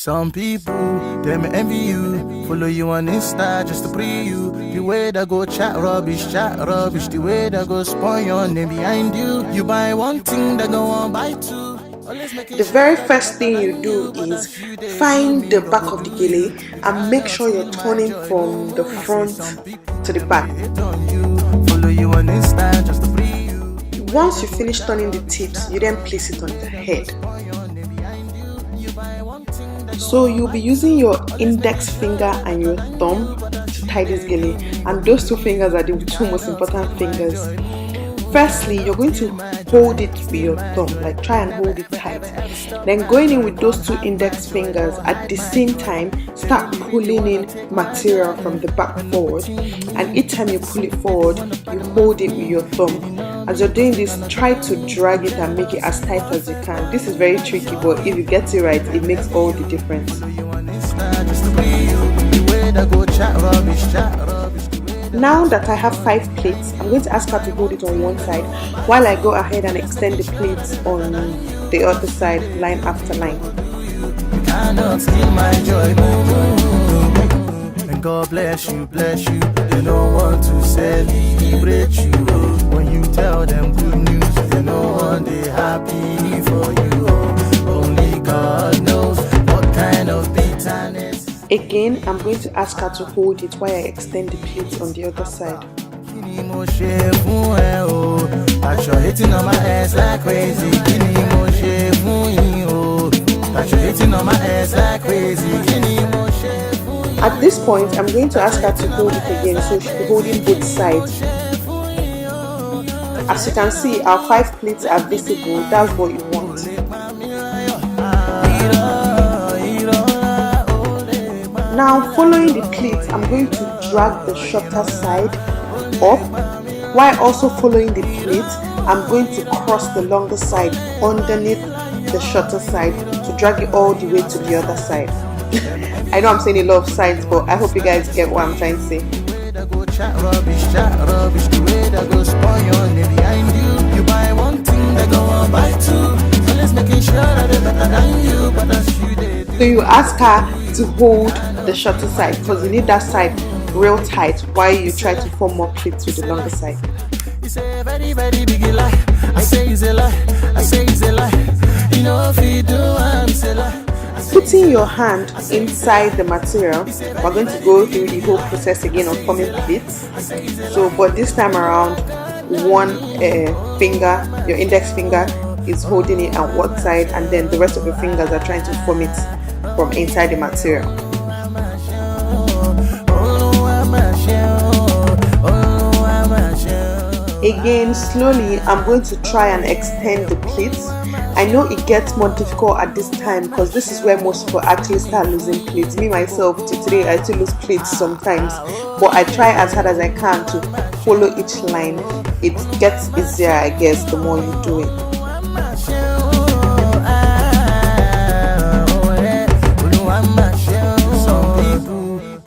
Some people, they may envy you, follow you on Insta just to pre you. The way they go chat rubbish, the way they go spoil your name behind you. You buy one thing, they go on buy two. The very first thing you do is find the back of the gele and make sure you're turning from the front to the back. Follow you on Insta just to pre you. Once you finish turning the tips, you then place it on the head. So you'll be using your index finger and your thumb to tie this gele, and those two fingers are the two most important fingers. Firstly, you're going to hold it with your thumb, like try and hold it tight. Then going in with those two index fingers at the same time, start pulling in material from the back forward, and each time you pull it forward, you hold it with your thumb. As you're doing this, try to drag it and make it as tight as you can. This is very tricky, but if you get it right, it makes all the difference. Now that I have 5 plates, I'm going to ask her to hold it on one side while I go ahead and extend the plates on the other side, line after line. And God bless you, they don't want to celebrate you. When you tell them good news, they know one day happy for you. Only God knows what kind of bitterness. Again, I'm going to ask her to hold it while I extend the plates on the other side. Hitting on my ass like crazy. At this point, I'm going to ask her to hold it again, so she'll be holding both sides. As you can see, our 5 plates are visible. That's what you want. Now, following the pleats, I'm going to drag the shorter side up. While also following the pleats, I'm going to cross the longer side underneath the shorter side to drag it all the way to the other side. I know I'm saying a lot of sides, but I hope you guys get what I'm trying to say. So you ask her to hold the shorter side because you need that side real tight while you try to form more pleats with the longer side. It's a very, very big lie. I say it's a lie. I say it's a lie. You know if you do, I'm a lie. Putting your hand inside the material, we're going to go through the whole process again of forming pleats. So, but this time around, one finger, your index finger, is holding it on one side, and then the rest of your fingers are trying to form it from inside the material. Again, slowly, I'm going to try and extend the pleats. I know it gets more difficult at this time because this is where most people actually start losing pleats. Me myself, today I still lose pleats sometimes, but I try as hard as I can to follow each line. It gets easier, I guess, the more you do it.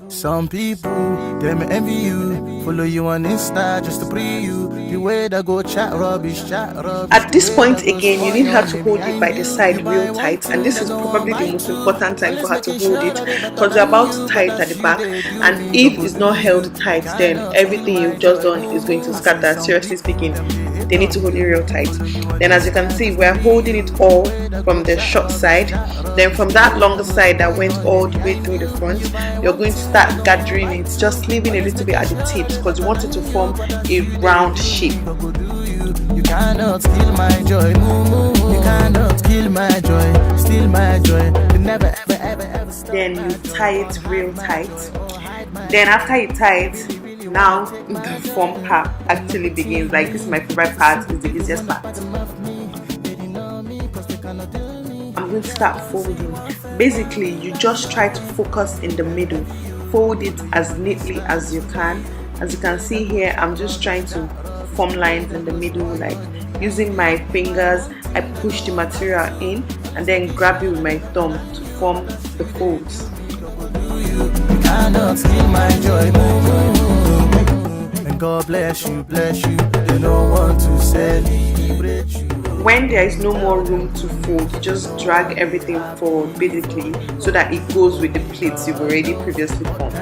Some people, they may envy you, follow you on Insta just to pre you. The way they go chat rubbish. At this point again, you need her to hold it by the side real tight, and this is probably the most important time for her to hold it because you're about to tie it at the back, and if it's not held tight, then everything you've just done is going to scatter. Seriously speaking, they need to hold it real tight. Then as you can see, we're holding it all from the short side. Then from that longer side that went all the way through the front, you're going to start gathering it, just leaving a little bit at the tips because you want it to form a round shape. You cannot steal my joy. You cannot steal my joy. Steal my joy. You never ever stop. Then you tie it real tight. Then after you tie it, now the form part actually begins. Like, this is my favorite part, it's the easiest part. I'm going to start folding. Basically, you just try to focus in the middle. Fold it as neatly as you can. As you can see here, I'm just trying to form lines in the middle, like using my fingers. I push the material in and then grab it with my thumb to form the folds. You cannot steal my joy. And God bless you. They don't want to celebrate you. when there is no more room to fold, you just drag everything forward basically so that it goes with the plates you've already previously formed.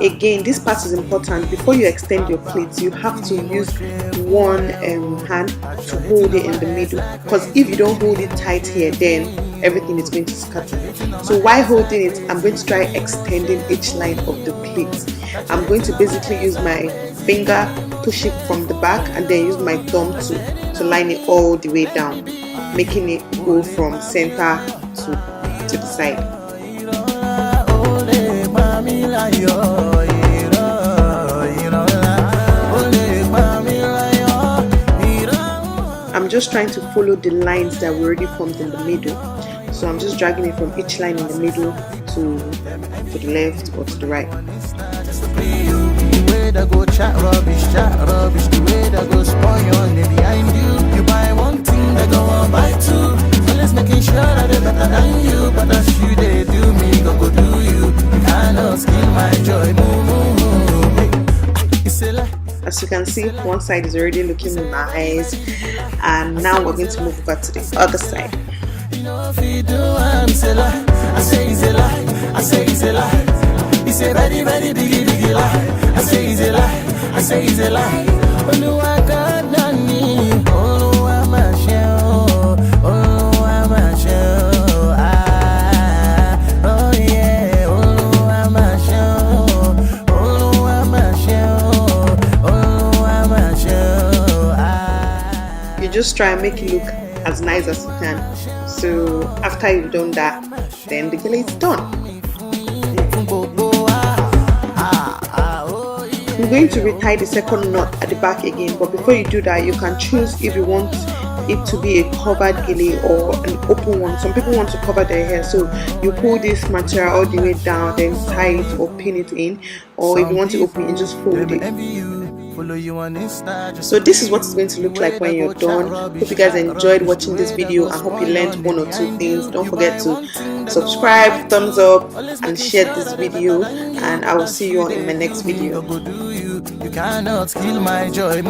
Again, this part is important. Before you extend your plates, you have to use one hand to hold it in the middle, because if you don't hold it tight here, then everything is going to scatter. So while holding it, I'm going to try extending each line of the plate. I'm going to basically use my finger, push it from the back, and then use my thumb to line it all the way down, making it go from center to the side. I'm just trying to follow the lines that we already formed in the middle. So I'm just dragging it from each line in the middle to the left or to the right. As you can see, one side is already looking nice, and now we're going to move over to the other side. Just try and make it look as nice as you can. So after you've done that, then the gele is done. I'm going to retie the second knot at the back again, but before you do that, you can choose if you want it to be a covered gele or an open one. Some people want to cover their hair, so you pull this material all the way down, then tie it or pin it in, or if you want to open it, just fold it. So this is what it's going to look like when you're done. Hope you guys enjoyed watching this video. I hope you learned one or two things. Don't forget to subscribe, thumbs up, and share this video, and I will see you all in my next video. You cannot kill my joy,